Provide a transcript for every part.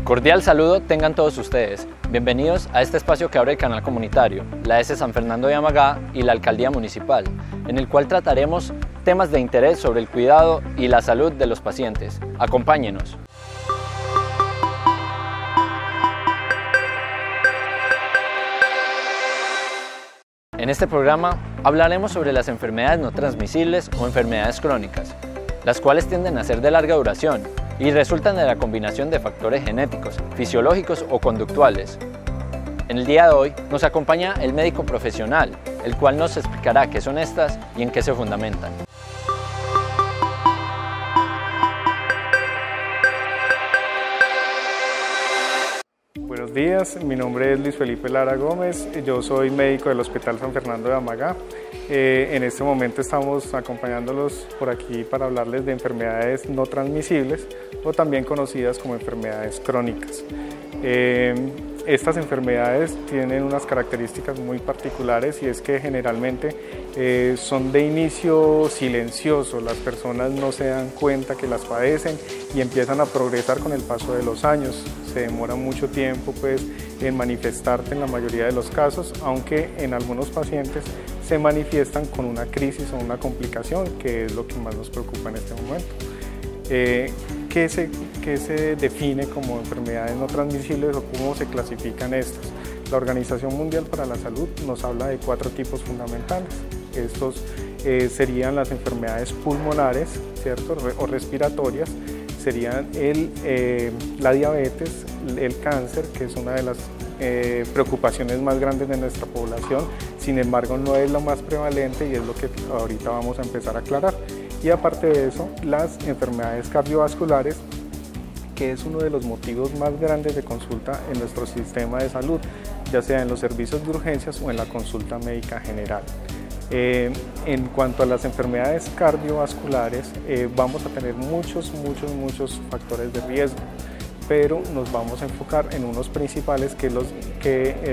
Cordial saludo tengan todos ustedes. Bienvenidos a este espacio que abre el canal comunitario, la ES San Fernando de Amagá y la Alcaldía Municipal, en el cual trataremos temas de interés sobre el cuidado y la salud de los pacientes. Acompáñenos. En este programa hablaremos sobre las enfermedades no transmisibles o enfermedades crónicas, las cuales tienden a ser de larga duración y resultan de la combinación de factores genéticos, fisiológicos o conductuales. En el día de hoy nos acompaña el médico profesional, el cual nos explicará qué son estas y en qué se fundamentan. Buenos días, mi nombre es Luis Felipe Lara Gómez, yo soy médico del Hospital San Fernando de Amagá. En este momento estamos acompañándolos por aquí para hablarles de enfermedades no transmisibles o también conocidas como enfermedades crónicas. Estas enfermedades tienen unas características muy particulares y es que generalmente son de inicio silencioso, las personas no se dan cuenta que las padecen y empiezan a progresar con el paso de los años. Se demora mucho tiempo en manifestarse en la mayoría de los casos, aunque en algunos pacientes se manifiestan con una crisis o una complicación, que es lo que más nos preocupa en este momento. ¿Qué se define como enfermedades no transmisibles o cómo se clasifican estas? La Organización Mundial para la Salud nos habla de 4 tipos fundamentales. Estos serían las enfermedades pulmonares, ¿cierto?, o respiratorias, serían la diabetes, el cáncer, que es una de las preocupaciones más grandes de nuestra población, sin embargo no es lo más prevalente y es lo que ahorita vamos a empezar a aclarar. Y aparte de eso, las enfermedades cardiovasculares, que es uno de los motivos más grandes de consulta en nuestro sistema de salud, ya sea en los servicios de urgencias o en la consulta médica general. En cuanto a las enfermedades cardiovasculares, vamos a tener muchos factores de riesgo, pero nos vamos a enfocar en unos principales que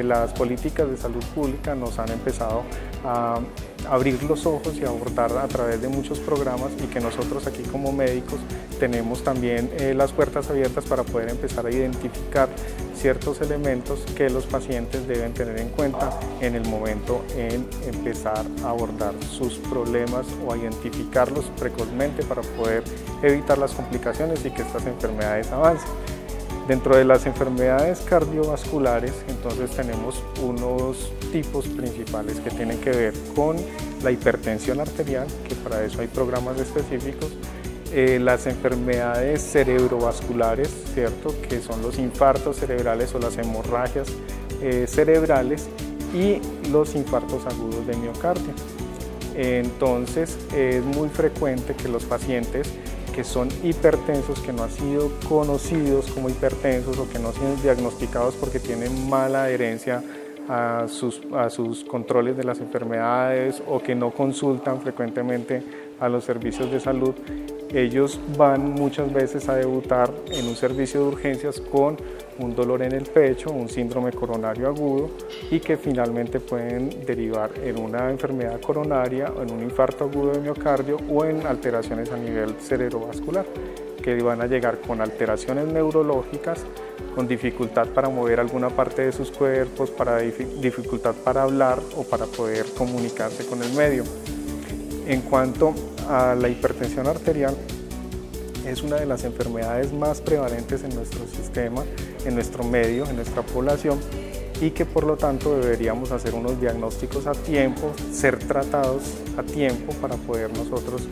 las políticas de salud pública nos han empezado a abrir los ojos y a abordar a través de muchos programas, y que nosotros aquí como médicos tenemos también las puertas abiertas para poder empezar a identificar ciertos elementos que los pacientes deben tener en cuenta en el momento en empezar a abordar sus problemas o a identificarlos precozmente para poder evitar las complicaciones y que estas enfermedades avancen. Dentro de las enfermedades cardiovasculares, entonces tenemos unos tipos principales que tienen que ver con la hipertensión arterial, que para eso hay programas específicos, las enfermedades cerebrovasculares, ¿cierto?, que son los infartos cerebrales o las hemorragias cerebrales, y los infartos agudos de miocardio. Entonces es muy frecuente que los pacientes que son hipertensos, que no han sido conocidos como hipertensos o que no han sido diagnosticados porque tienen mala adherencia a sus controles de las enfermedades o que no consultan frecuentemente a los servicios de salud, ellos van muchas veces a debutar en un servicio de urgencias con un dolor en el pecho, un síndrome coronario agudo, y que finalmente pueden derivar en una enfermedad coronaria, en un infarto agudo de miocardio o en alteraciones a nivel cerebrovascular, que van a llegar con alteraciones neurológicas, con dificultad para mover alguna parte de sus cuerpos, para dificultad para hablar o para poder comunicarse con el medio. En cuanto a la hipertensión arterial, es una de las enfermedades más prevalentes en nuestro sistema, en nuestro medio, en nuestra población, y que por lo tanto deberíamos hacer unos diagnósticos a tiempo, ser tratados a tiempo para poder nosotros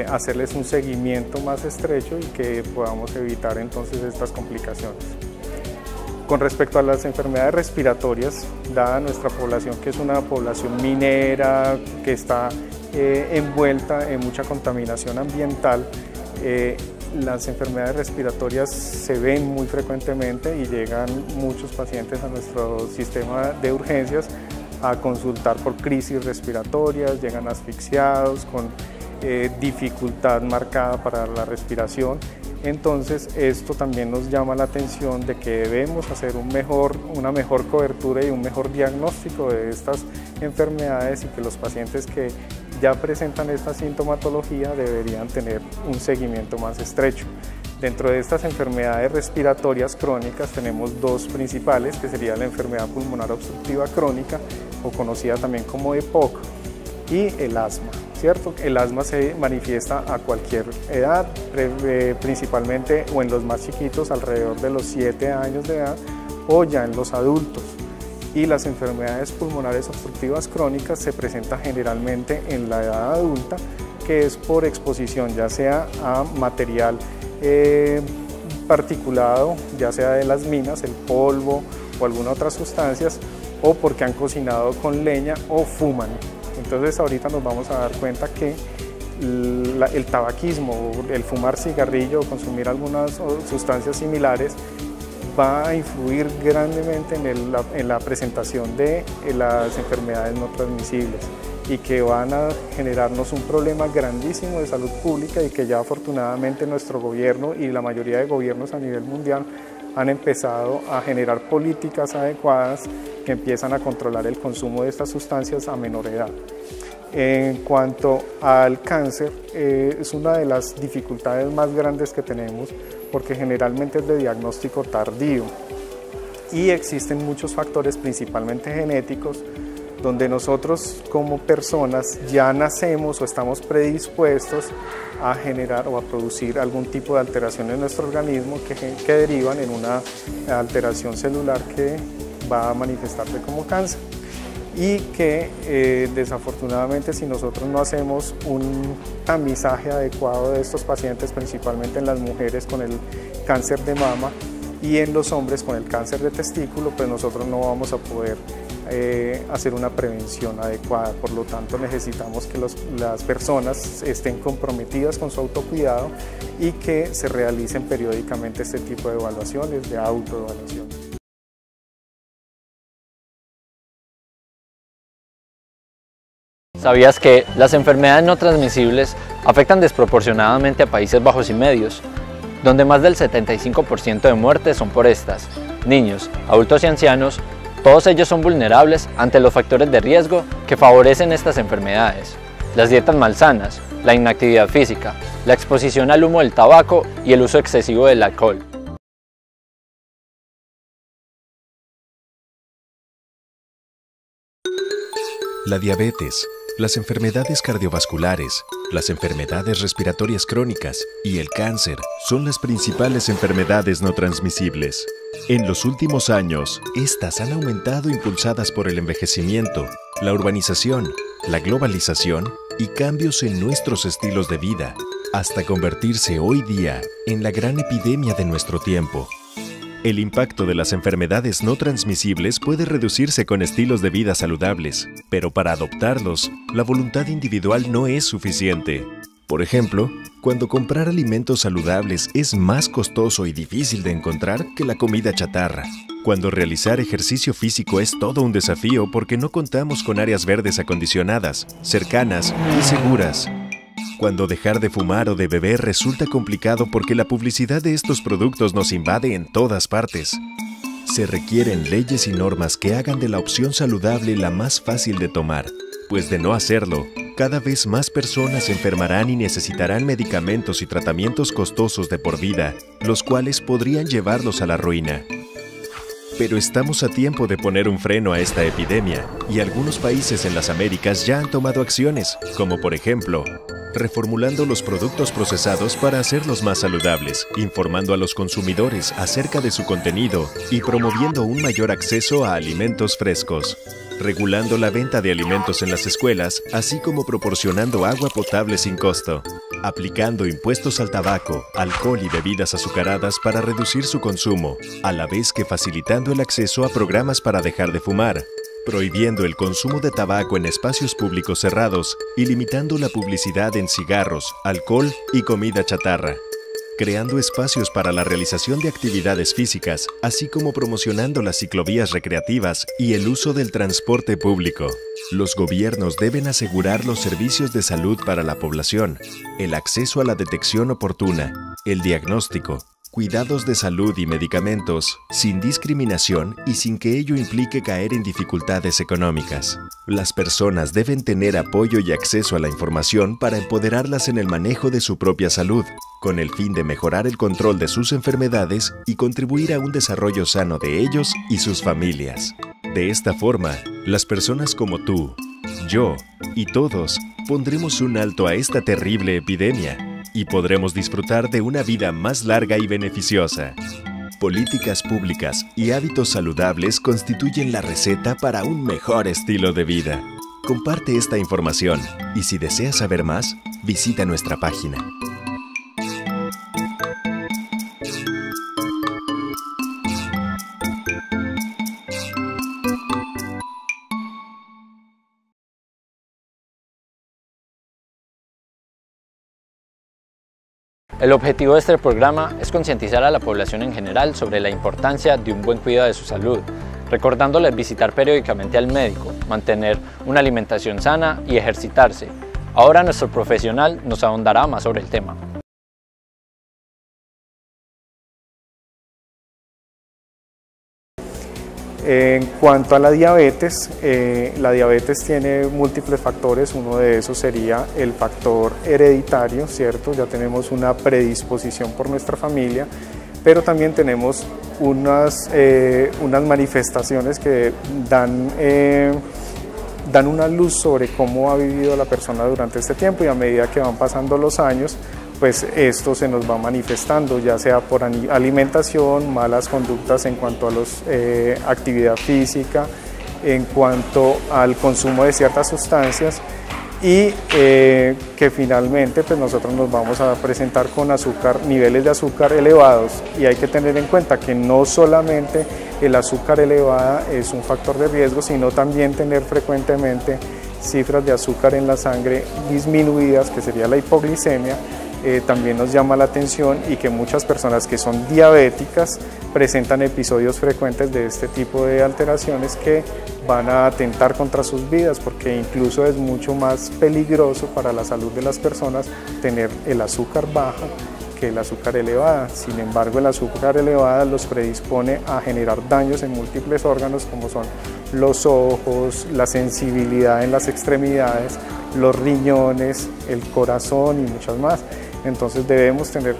hacerles un seguimiento más estrecho y que podamos evitar entonces estas complicaciones. Con respecto a las enfermedades respiratorias, dada nuestra población que es una población minera, que está envuelta en mucha contaminación ambiental, las enfermedades respiratorias se ven muy frecuentemente y llegan muchos pacientes a nuestro sistema de urgencias a consultar por crisis respiratorias, llegan asfixiados, con dificultad marcada para la respiración. Entonces esto también nos llama la atención de que debemos hacer una mejor cobertura y un mejor diagnóstico de estas enfermedades, y que los pacientes que ya presentan esta sintomatología deberían tener un seguimiento más estrecho. Dentro de estas enfermedades respiratorias crónicas tenemos dos principales, que sería la enfermedad pulmonar obstructiva crónica, o conocida también como EPOC, y el asma, ¿cierto? El asma se manifiesta a cualquier edad, principalmente o en los más chiquitos, alrededor de los 7 años de edad, o ya en los adultos. Y las enfermedades pulmonares obstructivas crónicas se presentan generalmente en la edad adulta, que es por exposición, ya sea a material particulado, ya sea de las minas, el polvo o alguna otra sustancias, o porque han cocinado con leña o fuman. Entonces ahorita nos vamos a dar cuenta que el tabaquismo, el fumar cigarrillo o consumir algunas sustancias similares va a influir grandemente en la presentación de las enfermedades no transmisibles, y que van a generarnos un problema grandísimo de salud pública, y que ya afortunadamente nuestro gobierno y la mayoría de gobiernos a nivel mundial han empezado a generar políticas adecuadas que empiezan a controlar el consumo de estas sustancias a menor edad. En cuanto al cáncer, es una de las dificultades más grandes que tenemos, porque generalmente es de diagnóstico tardío y existen muchos factores, principalmente genéticos, donde nosotros como personas ya nacemos o estamos predispuestos a generar o a producir algún tipo de alteración en nuestro organismo que derivan en una alteración celular que va a manifestarse como cáncer, y que desafortunadamente, si nosotros no hacemos un tamizaje adecuado de estos pacientes, principalmente en las mujeres con el cáncer de mama y en los hombres con el cáncer de testículo, pues nosotros no vamos a poder hacer una prevención adecuada. Por lo tanto, necesitamos que las personas estén comprometidas con su autocuidado y que se realicen periódicamente este tipo de evaluaciones, de autoevaluación. ¿Sabías que las enfermedades no transmisibles afectan desproporcionadamente a países bajos y medios, donde más del 75% de muertes son por estas? Niños, adultos y ancianos, todos ellos son vulnerables ante los factores de riesgo que favorecen estas enfermedades: las dietas malsanas, la inactividad física, la exposición al humo del tabaco y el uso excesivo del alcohol. La diabetes, las enfermedades cardiovasculares, las enfermedades respiratorias crónicas y el cáncer son las principales enfermedades no transmisibles. En los últimos años, estas han aumentado impulsadas por el envejecimiento, la urbanización, la globalización y cambios en nuestros estilos de vida, hasta convertirse hoy día en la gran epidemia de nuestro tiempo. El impacto de las enfermedades no transmisibles puede reducirse con estilos de vida saludables, pero para adoptarlos, la voluntad individual no es suficiente. Por ejemplo, cuando comprar alimentos saludables es más costoso y difícil de encontrar que la comida chatarra. Cuando realizar ejercicio físico es todo un desafío porque no contamos con áreas verdes acondicionadas, cercanas y seguras. Cuando dejar de fumar o de beber resulta complicado porque la publicidad de estos productos nos invade en todas partes. Se requieren leyes y normas que hagan de la opción saludable la más fácil de tomar, pues de no hacerlo, cada vez más personas se enfermarán y necesitarán medicamentos y tratamientos costosos de por vida, los cuales podrían llevarlos a la ruina. Pero estamos a tiempo de poner un freno a esta epidemia, y algunos países en las Américas ya han tomado acciones, como por ejemplo, reformulando los productos procesados para hacerlos más saludables, informando a los consumidores acerca de su contenido y promoviendo un mayor acceso a alimentos frescos, regulando la venta de alimentos en las escuelas, así como proporcionando agua potable sin costo, aplicando impuestos al tabaco, alcohol y bebidas azucaradas para reducir su consumo, a la vez que facilitando el acceso a programas para dejar de fumar, prohibiendo el consumo de tabaco en espacios públicos cerrados y limitando la publicidad en cigarros, alcohol y comida chatarra, creando espacios para la realización de actividades físicas, así como promocionando las ciclovías recreativas y el uso del transporte público. Los gobiernos deben asegurar los servicios de salud para la población, el acceso a la detección oportuna, el diagnóstico, cuidados de salud y medicamentos, sin discriminación y sin que ello implique caer en dificultades económicas. Las personas deben tener apoyo y acceso a la información para empoderarlas en el manejo de su propia salud, con el fin de mejorar el control de sus enfermedades y contribuir a un desarrollo sano de ellos y sus familias. De esta forma, las personas como tú, yo y todos pondremos un alto a esta terrible epidemia y podremos disfrutar de una vida más larga y beneficiosa. Políticas públicas y hábitos saludables constituyen la receta para un mejor estilo de vida. Comparte esta información y si deseas saber más, visita nuestra página. El objetivo de este programa es concientizar a la población en general sobre la importancia de un buen cuidado de su salud, recordándoles visitar periódicamente al médico, mantener una alimentación sana y ejercitarse. Ahora nuestro profesional nos ahondará más sobre el tema. En cuanto a la diabetes tiene múltiples factores. Uno de esos sería el factor hereditario, ¿cierto? Ya tenemos una predisposición por nuestra familia, pero también tenemos unas manifestaciones que dan una luz sobre cómo ha vivido la persona durante este tiempo, y a medida que van pasando los años, pues esto se nos va manifestando, ya sea por alimentación, malas conductas en cuanto a actividad física, en cuanto al consumo de ciertas sustancias, y que finalmente pues nosotros nos vamos a presentar con niveles de azúcar elevados. Y hay que tener en cuenta que no solamente el azúcar elevada es un factor de riesgo, sino también tener frecuentemente cifras de azúcar en la sangre disminuidas, que sería la hipoglicemia. También nos llama la atención, y que muchas personas que son diabéticas presentan episodios frecuentes de este tipo de alteraciones que van a atentar contra sus vidas, porque incluso es mucho más peligroso para la salud de las personas tener el azúcar baja que el azúcar elevada. Sin embargo, el azúcar elevada los predispone a generar daños en múltiples órganos, como son los ojos, la sensibilidad en las extremidades, los riñones, el corazón y muchas más. Entonces debemos tener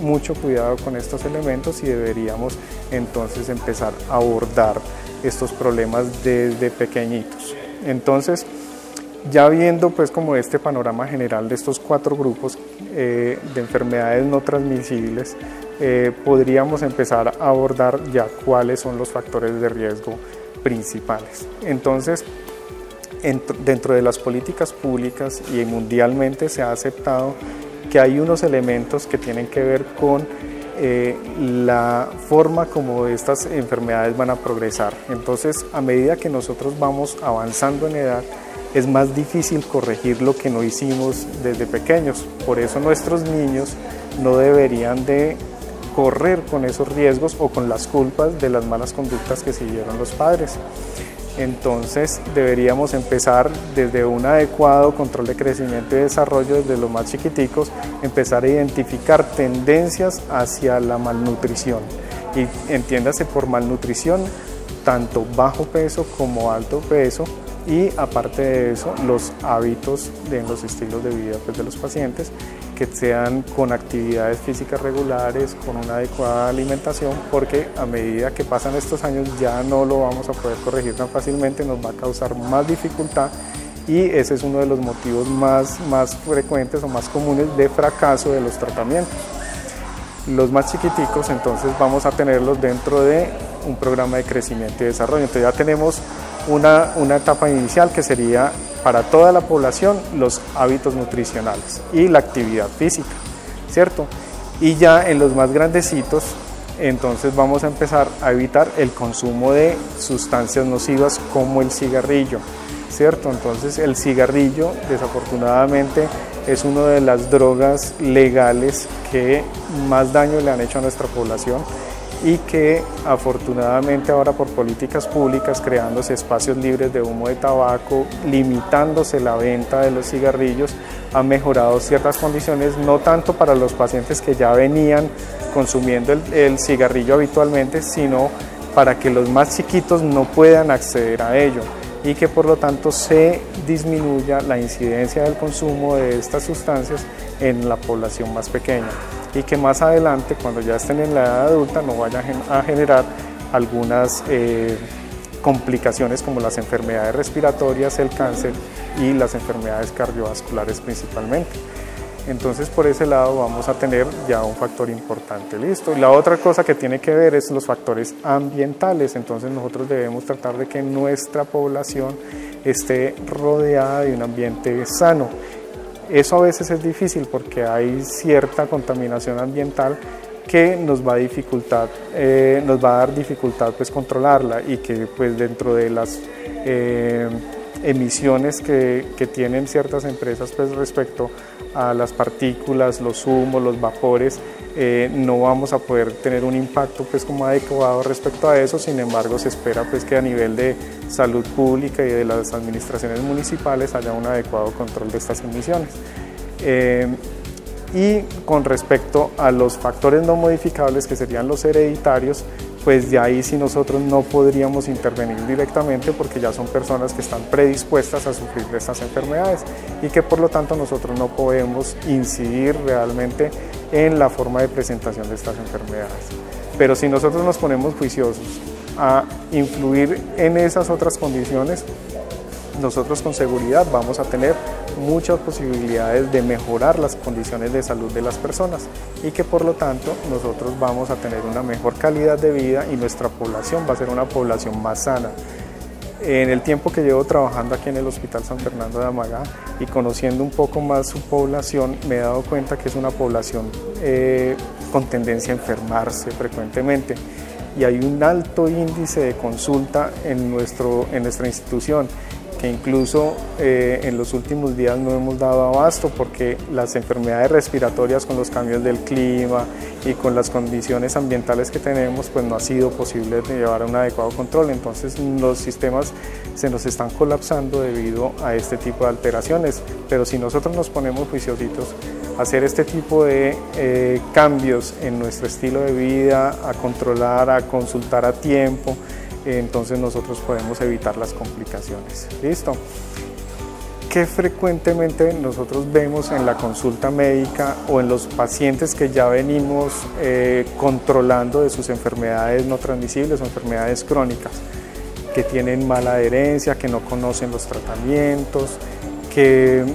mucho cuidado con estos elementos, y deberíamos entonces empezar a abordar estos problemas desde pequeñitos. Entonces, ya viendo pues como este panorama general de estos 4 grupos de enfermedades no transmisibles, podríamos empezar a abordar ya cuáles son los factores de riesgo principales. Entonces, dentro de las políticas públicas y mundialmente se ha aceptado que hay unos elementos que tienen que ver con la forma como estas enfermedades van a progresar. Entonces, a medida que nosotros vamos avanzando en edad, es más difícil corregir lo que no hicimos desde pequeños. Por eso nuestros niños no deberían de correr con esos riesgos o con las culpas de las malas conductas que siguieron los padres. Entonces deberíamos empezar desde un adecuado control de crecimiento y desarrollo, desde los más chiquiticos, empezar a identificar tendencias hacia la malnutrición. Y entiéndase por malnutrición tanto bajo peso como alto peso, y aparte de eso los hábitos en los estilos de vida pues, de los pacientes, que sean con actividades físicas regulares, con una adecuada alimentación, porque a medida que pasan estos años ya no lo vamos a poder corregir tan fácilmente, nos va a causar más dificultad, y ese es uno de los motivos más frecuentes o más comunes de fracaso de los tratamientos. Los más chiquiticos, entonces vamos a tenerlos dentro de un programa de crecimiento y desarrollo. Entonces ya tenemos una etapa inicial que sería para toda la población los hábitos nutricionales y la actividad física, ¿cierto? Y ya en los más grandecitos, entonces vamos a empezar a evitar el consumo de sustancias nocivas como el cigarrillo, ¿cierto? Entonces el cigarrillo desafortunadamente es una de las drogas legales que más daño le han hecho a nuestra población, y que afortunadamente ahora por políticas públicas, creándose espacios libres de humo de tabaco, limitándose la venta de los cigarrillos, ha mejorado ciertas condiciones, no tanto para los pacientes que ya venían consumiendo el cigarrillo habitualmente, sino para que los más chiquitos no puedan acceder a ello y que por lo tanto se disminuya la incidencia del consumo de estas sustancias en la población más pequeña y que más adelante, cuando ya estén en la edad adulta, no vayan a generar algunas complicaciones como las enfermedades respiratorias, el cáncer y las enfermedades cardiovasculares principalmente. Entonces por ese lado vamos a tener ya un factor importante, listo. Y la otra cosa que tiene que ver es los factores ambientales, entonces nosotros debemos tratar de que nuestra población esté rodeada de un ambiente sano. Eso a veces es difícil porque hay cierta contaminación ambiental que nos va a dar dificultad pues controlarla y que pues dentro de las emisiones que tienen ciertas empresas pues respecto a las partículas, los humos, los vapores, no vamos a poder tener un impacto pues como adecuado respecto a eso. Sin embargo, se espera pues que a nivel de salud pública y de las administraciones municipales haya un adecuado control de estas emisiones. Y con respecto a los factores no modificables, que serían los hereditarios, pues de ahí sí nosotros no podríamos intervenir directamente porque ya son personas que están predispuestas a sufrir de estas enfermedades y que por lo tanto nosotros no podemos incidir realmente en la forma de presentación de estas enfermedades. Pero si nosotros nos ponemos juiciosos a influir en esas otras condiciones, nosotros con seguridad vamos a tener muchas posibilidades de mejorar las condiciones de salud de las personas y que por lo tanto nosotros vamos a tener una mejor calidad de vida y nuestra población va a ser una población más sana. En el tiempo que llevo trabajando aquí en el Hospital San Fernando de Amagá y conociendo un poco más su población, me he dado cuenta que es una población con tendencia a enfermarse frecuentemente y hay un alto índice de consulta en nuestra institución, que incluso en los últimos días no hemos dado abasto porque las enfermedades respiratorias con los cambios del clima y con las condiciones ambientales que tenemos, pues no ha sido posible llevar a un adecuado control. Entonces los sistemas se nos están colapsando debido a este tipo de alteraciones, pero si nosotros nos ponemos juiciositos a hacer este tipo de cambios en nuestro estilo de vida, a controlar, a consultar a tiempo, entonces nosotros podemos evitar las complicaciones. ¿Listo? ¿Qué frecuentemente nosotros vemos en la consulta médica o en los pacientes que ya venimos controlando de sus enfermedades no transmisibles o enfermedades crónicas? Que tienen mala adherencia, que no conocen los tratamientos, que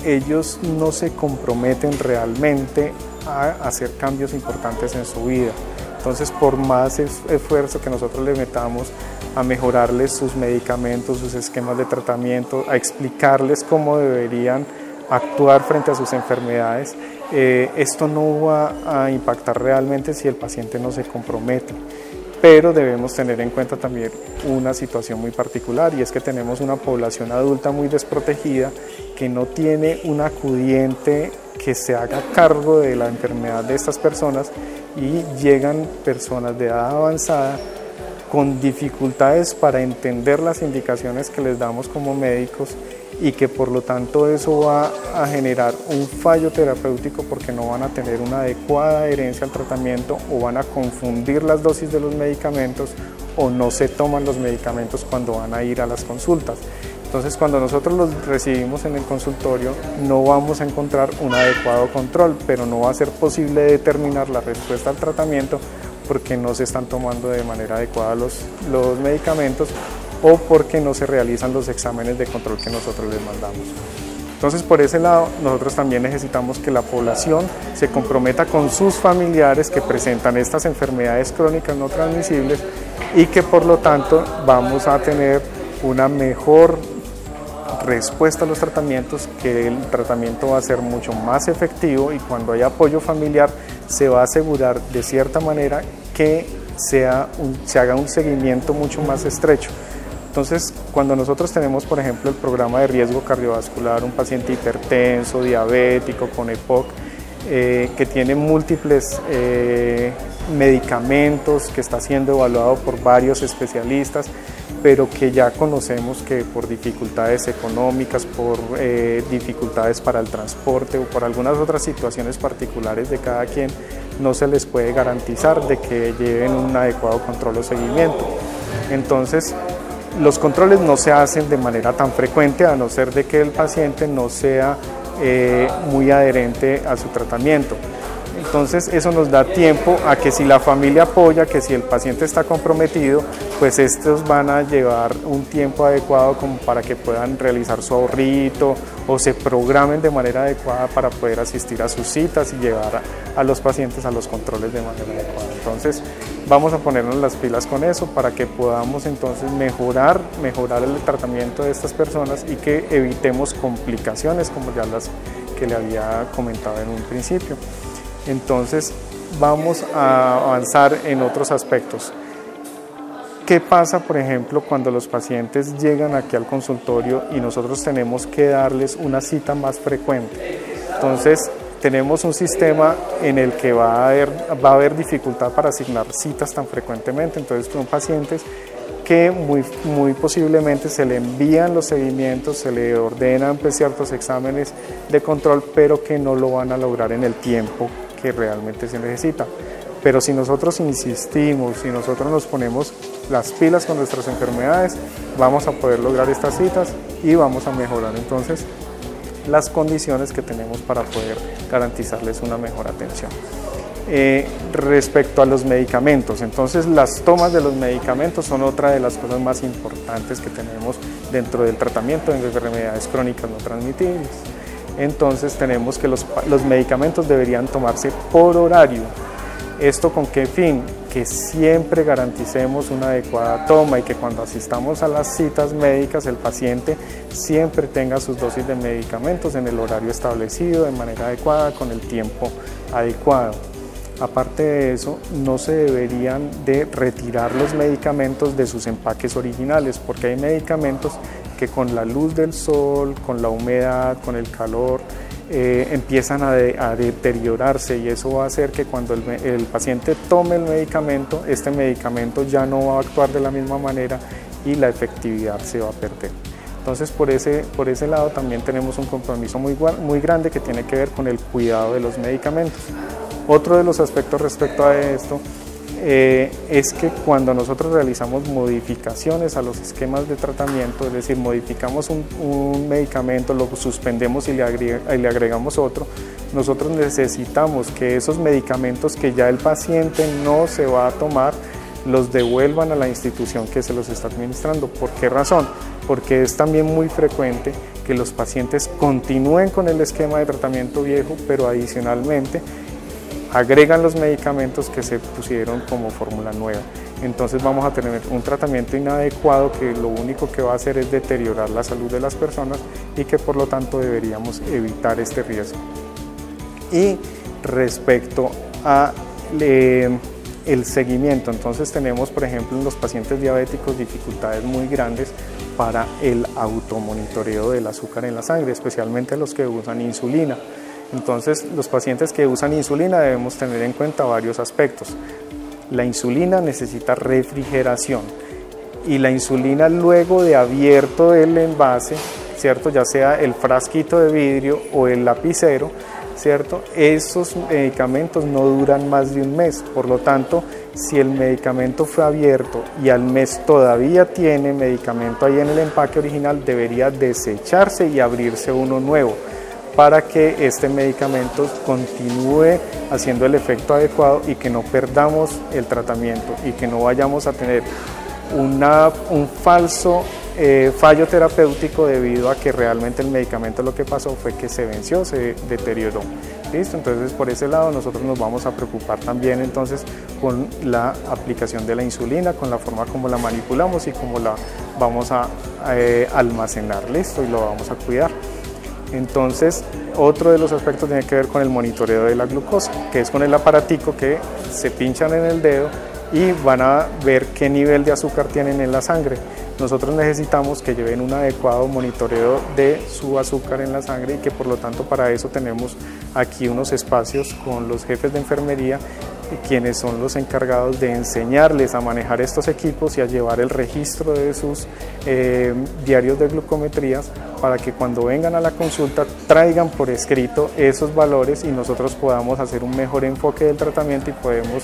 ellos no se comprometen realmente a hacer cambios importantes en su vida. Entonces, por más esfuerzo que nosotros le metamos a mejorarles sus medicamentos, sus esquemas de tratamiento, a explicarles cómo deberían actuar frente a sus enfermedades, esto no va a impactar realmente si el paciente no se compromete. Pero debemos tener en cuenta también una situación muy particular y es que tenemos una población adulta muy desprotegida que no tiene un acudiente que se haga cargo de la enfermedad de estas personas y llegan personas de edad avanzada con dificultades para entender las indicaciones que les damos como médicos y que por lo tanto eso va a generar un fallo terapéutico porque no van a tener una adecuada adherencia al tratamiento o van a confundir las dosis de los medicamentos o no se toman los medicamentos cuando van a ir a las consultas. Entonces, cuando nosotros los recibimos en el consultorio, no vamos a encontrar un adecuado control, pero no va a ser posible determinar la respuesta al tratamiento porque no se están tomando de manera adecuada los medicamentos o porque no se realizan los exámenes de control que nosotros les mandamos. Entonces, por ese lado, nosotros también necesitamos que la población se comprometa con sus familiares que presentan estas enfermedades crónicas no transmisibles y que por lo tanto vamos a tener una mejor respuesta a los tratamientos, que el tratamiento va a ser mucho más efectivo y cuando hay apoyo familiar se va a asegurar de cierta manera que se haga un seguimiento mucho más estrecho. Entonces, cuando nosotros tenemos, por ejemplo, el programa de riesgo cardiovascular, un paciente hipertenso, diabético, con EPOC, que tiene múltiples medicamentos, que está siendo evaluado por varios especialistas, pero que ya conocemos que por dificultades económicas, por dificultades para el transporte o por algunas otras situaciones particulares de cada quien, no se les puede garantizar de que lleven un adecuado control o seguimiento. Entonces, los controles no se hacen de manera tan frecuente, a no ser de que el paciente no sea muy adherente a su tratamiento. Entonces eso nos da tiempo a que si la familia apoya, que si el paciente está comprometido, pues estos van a llevar un tiempo adecuado como para que puedan realizar su ahorrito o se programen de manera adecuada para poder asistir a sus citas y llevar a los pacientes a los controles de manera adecuada. Entonces vamos a ponernos las pilas con eso para que podamos entonces mejorar el tratamiento de estas personas y que evitemos complicaciones como ya las que le había comentado en un principio. Entonces vamos a avanzar en otros aspectos. ¿Qué pasa, por ejemplo, cuando los pacientes llegan aquí al consultorio y nosotros tenemos que darles una cita más frecuente? Entonces tenemos un sistema en el que va a haber dificultad para asignar citas tan frecuentemente. Entonces son pacientes que muy posiblemente se le envían los seguimientos, se le ordenan pues, ciertos exámenes de control, pero que no lo van a lograr en el tiempo que realmente se necesita. Pero si nosotros insistimos, si nosotros nos ponemos las pilas con nuestras enfermedades, vamos a poder lograr estas citas y vamos a mejorar entonces las condiciones que tenemos para poder garantizarles una mejor atención. Respecto a los medicamentos, entonces las tomas de los medicamentos son otra de las cosas más importantes que tenemos dentro del tratamiento de enfermedades crónicas no transmitibles. Entonces tenemos que los medicamentos deberían tomarse por horario. ¿Esto con qué fin? Que siempre garanticemos una adecuada toma y que cuando asistamos a las citas médicas el paciente siempre tenga sus dosis de medicamentos en el horario establecido, de manera adecuada, con el tiempo adecuado. Aparte de eso, no se deberían de retirar los medicamentos de sus empaques originales, porque hay medicamentos que con la luz del sol, con la humedad, con el calor, empiezan a deteriorarse y eso va a hacer que cuando el paciente tome el medicamento, este medicamento ya no va a actuar de la misma manera y la efectividad se va a perder. Entonces por ese lado también tenemos un compromiso muy grande que tiene que ver con el cuidado de los medicamentos. Otro de los aspectos respecto a esto es que cuando nosotros realizamos modificaciones a los esquemas de tratamiento, es decir, modificamos un medicamento, lo suspendemos y le agregamos otro, nosotros necesitamos que esos medicamentos que ya el paciente no se va a tomar, los devuelvan a la institución que se los está administrando. ¿Por qué razón? Porque es también muy frecuente que los pacientes continúen con el esquema de tratamiento viejo, pero adicionalmente agregan los medicamentos que se pusieron como fórmula nueva. Entonces vamos a tener un tratamiento inadecuado que lo único que va a hacer es deteriorar la salud de las personas y que por lo tanto deberíamos evitar este riesgo. Y respecto a el seguimiento, entonces tenemos por ejemplo en los pacientes diabéticos dificultades muy grandes para el automonitoreo del azúcar en la sangre, especialmente los que usan insulina. Entonces, los pacientes que usan insulina debemos tener en cuenta varios aspectos. La insulina necesita refrigeración y la insulina luego de abierto el envase, ¿cierto? Ya sea el frasquito de vidrio o el lapicero, ¿cierto? Esos medicamentos no duran más de un mes, por lo tanto, si el medicamento fue abierto y al mes todavía tiene medicamento ahí en el empaque original, debería desecharse y abrirse uno nuevo, para que este medicamento continúe haciendo el efecto adecuado y que no perdamos el tratamiento y que no vayamos a tener un falso fallo terapéutico debido a que realmente el medicamento lo que pasó fue que se venció, se deterioró. ¿Listo? Entonces por ese lado nosotros nos vamos a preocupar también entonces con la aplicación de la insulina, con la forma como la manipulamos y cómo la vamos a almacenar, ¿listo? Y lo vamos a cuidar. Entonces, otro de los aspectos tiene que ver con el monitoreo de la glucosa, que es con el aparatico que se pinchan en el dedo y van a ver qué nivel de azúcar tienen en la sangre. Nosotros necesitamos que lleven un adecuado monitoreo de su azúcar en la sangre y que por lo tanto para eso tenemos aquí unos espacios con los jefes de enfermería, quienes son los encargados de enseñarles a manejar estos equipos y a llevar el registro de sus diarios de glucometrías, para que cuando vengan a la consulta traigan por escrito esos valores y nosotros podamos hacer un mejor enfoque del tratamiento y podemos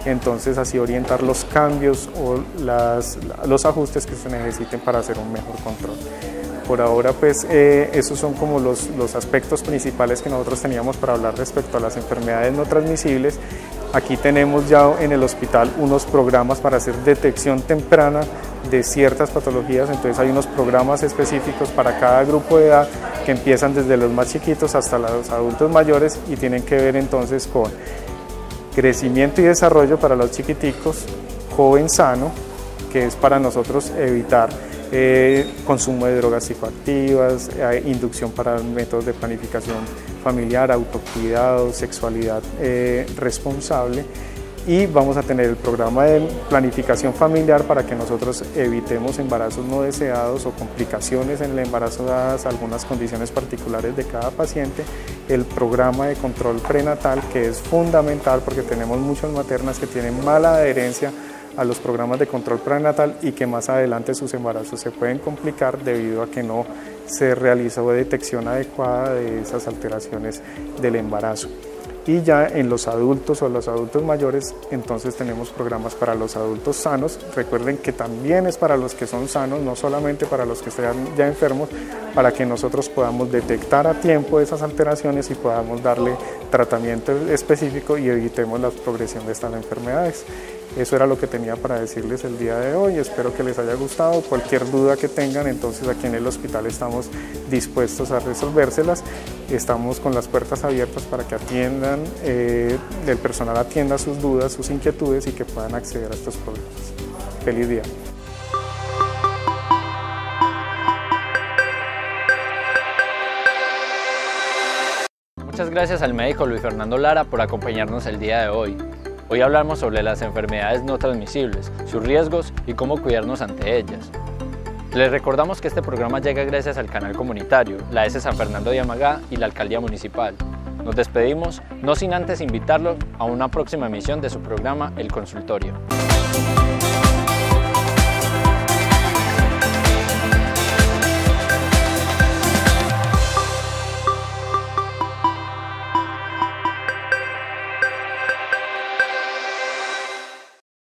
entonces así orientar los cambios o los ajustes que se necesiten para hacer un mejor control. Por ahora pues esos son como los aspectos principales que nosotros teníamos para hablar respecto a las enfermedades no transmisibles. Aquí tenemos ya en el hospital unos programas para hacer detección temprana de ciertas patologías, entonces hay unos programas específicos para cada grupo de edad que empiezan desde los más chiquitos hasta los adultos mayores y tienen que ver entonces con crecimiento y desarrollo para los chiquiticos, joven sano, que es para nosotros evitar consumo de drogas psicoactivas, inducción para métodos de planificación familiar, autocuidado, sexualidad responsable, y vamos a tener el programa de planificación familiar para que nosotros evitemos embarazos no deseados o complicaciones en el embarazo dadas algunas condiciones particulares de cada paciente, el programa de control prenatal, que es fundamental porque tenemos muchas maternas que tienen mala adherencia a los programas de control prenatal y que más adelante sus embarazos se pueden complicar debido a que no se realizó detección adecuada de esas alteraciones del embarazo. Y ya en los adultos o los adultos mayores, entonces tenemos programas para los adultos sanos. Recuerden que también es para los que son sanos, no solamente para los que estén ya enfermos, para que nosotros podamos detectar a tiempo esas alteraciones y podamos darle tratamiento específico y evitemos la progresión de estas enfermedades. Eso era lo que tenía para decirles el día de hoy, espero que les haya gustado. Cualquier duda que tengan, entonces aquí en el hospital estamos dispuestos a resolvérselas, estamos con las puertas abiertas para que atiendan, el personal atienda sus dudas, sus inquietudes y que puedan acceder a estos programas. Feliz día. Muchas gracias al médico Luis Fernando Lara por acompañarnos el día de hoy. Hoy hablamos sobre las enfermedades no transmisibles, sus riesgos y cómo cuidarnos ante ellas. Les recordamos que este programa llega gracias al canal comunitario, la S San Fernando de Amagá y la Alcaldía Municipal. Nos despedimos, no sin antes invitarlos a una próxima emisión de su programa El Consultorio.